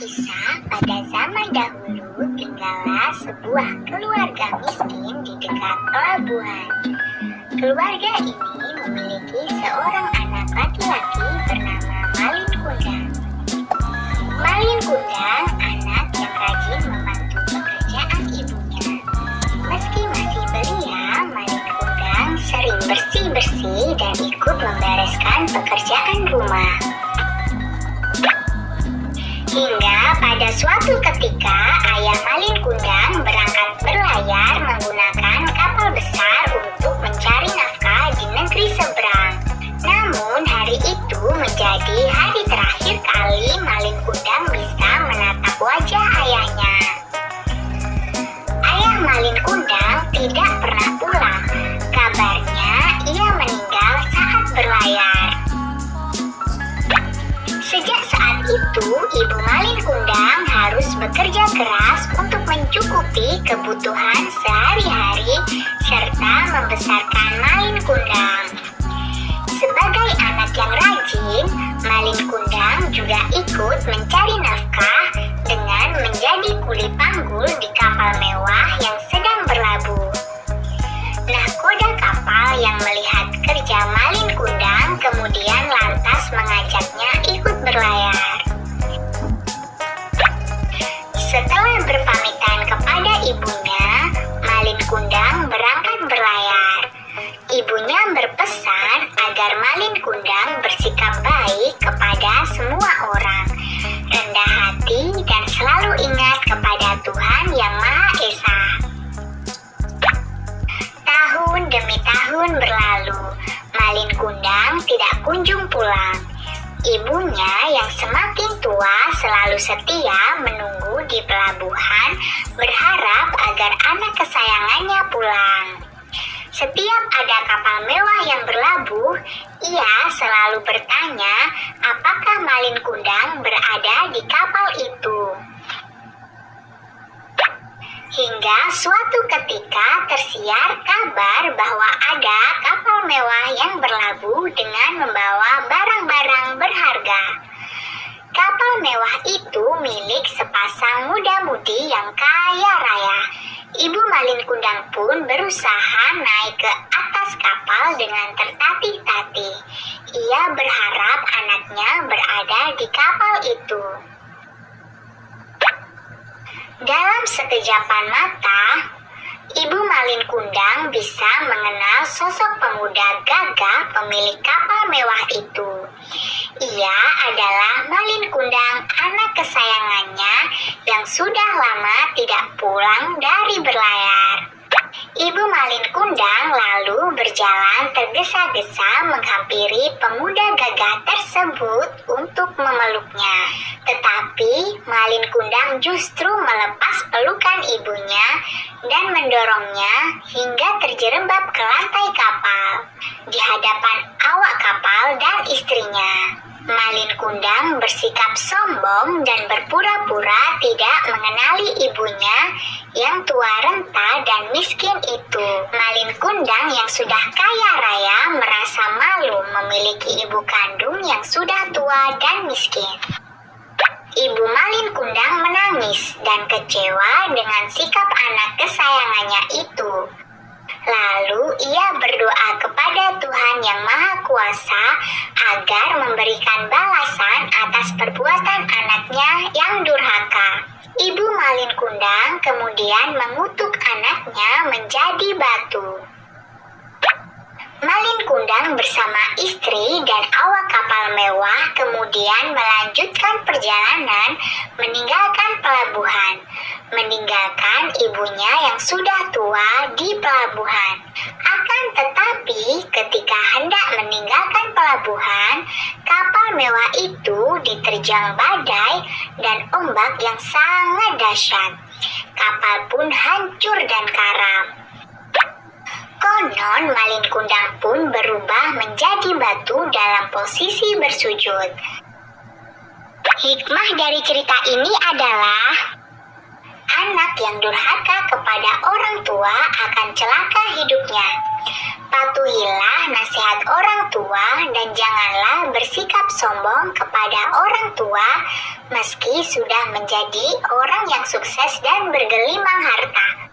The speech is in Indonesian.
Kisah pada zaman dahulu tinggallah sebuah keluarga miskin di dekat pelabuhan. Keluarga ini memiliki seorang anak laki-laki bernama Malin Kundang. Malin Kundang anak yang rajin membantu pekerjaan ibunya. Meski masih belia, Malin Kundang sering bersih-bersih dan ikut membereskan pekerjaan rumah. Hingga pada suatu ketika ayah Malin Kundang berangkat berlayar menggunakan kapal besar untuk mencari nafkah di negeri seberang. Namun hari itu menjadi hari terakhir kali Malin Kundang bisa menatap wajah ayahnya. Ayah Malin Kundang tidak pernah pulang. Kabarnya ia meninggal saat berlayar. Sejak saat itu, Ibu Malin Kundang harus bekerja keras untuk mencukupi kebutuhan sehari-hari serta membesarkan Malin Kundang. Sebagai anak yang rajin, Malin Kundang juga ikut mencari nafkah dengan menjadi kuli panggul di kapal mewah yang sedang berlabuh. Nahkoda kapal yang melihat kerja Malin Kundang kemudian lantas mengajaknya ikut berlayar. Setelah berpamitan kepada ibunya, Malin Kundang berangkat berlayar. Ibunya berpesan agar Malin Kundang bersikap baik kepada semua orang, rendah hati dan selalu ingat kepada Tuhan Yang Maha Esa. Tahun demi tahun berlalu, Malin Kundang tidak kunjung pulang. Ibunya yang semakin tua selalu setia menunggu di pelabuhan, berharap agar anak kesayangannya pulang. Setiap ada kapal mewah yang berlabuh, ia selalu bertanya apakah Malin Kundang berada di kapal itu. Hingga suatu ketika tersiar kabar bahwa ada kapal mewah yang berlabuh dengan membawa barang-barang berharga. Kapal mewah itu milik sepasang muda-mudi yang kaya raya. Ibu Malin Kundang pun berusaha naik ke atas kapal dengan tertatih-tatih. Ia berharap anaknya berada di kapal itu. Dalam sekejapan mata, Ibu Malin Kundang bisa mengenal sosok pemuda gagah pemilik kapal mewah itu. Ia adalah Malin Kundang, anak kesayangannya yang sudah lama tidak pulang dari berlayar. Ibu Malin Kundang lalu berjalan tergesa-gesa menghampiri pemuda gagah tersebut untuk memeluknya. Tetapi Malin Kundang justru melepas pelukan ibunya dan mendorongnya hingga terjerembab ke lantai kapal di hadapan awak kapal dan istrinya. Malin Kundang bersikap sombong dan berpura-pura tidak mengenali ibunya yang tua renta dan miskin itu. Malin Kundang yang sudah kaya raya merasa malu memiliki ibu kandung yang sudah tua dan miskin. Ibu Malin Kundang menangis dan kecewa dengan sikap anak kesayangannya itu. Lalu ia berdoa kepada Tuhan Yang Maha Kuasa agar memberikan balasan atas perbuatan anaknya yang durhaka. Ibu Malin Kundang kemudian mengutuk anaknya menjadi batu. Malin Kundang bersama istri dan awak kapal mewah kemudian melanjutkan perjalanan meninggalkan pelabuhan, meninggalkan ibunya yang sudah tua di pelabuhan. Akan tetapi ketika hendak meninggalkan pelabuhan, kapal mewah itu diterjang badai dan ombak yang sangat dahsyat. Kapal pun hancur dan karam. Konon Malin Kundang pun berubah menjadi batu dalam posisi bersujud. Hikmah dari cerita ini adalah Anak yang durhaka kepada orang tua akan celaka hidupnya. Patuhilah nasihat orang tua dan janganlah bersikap sombong kepada orang tua meski sudah menjadi orang yang sukses dan bergelimang harta.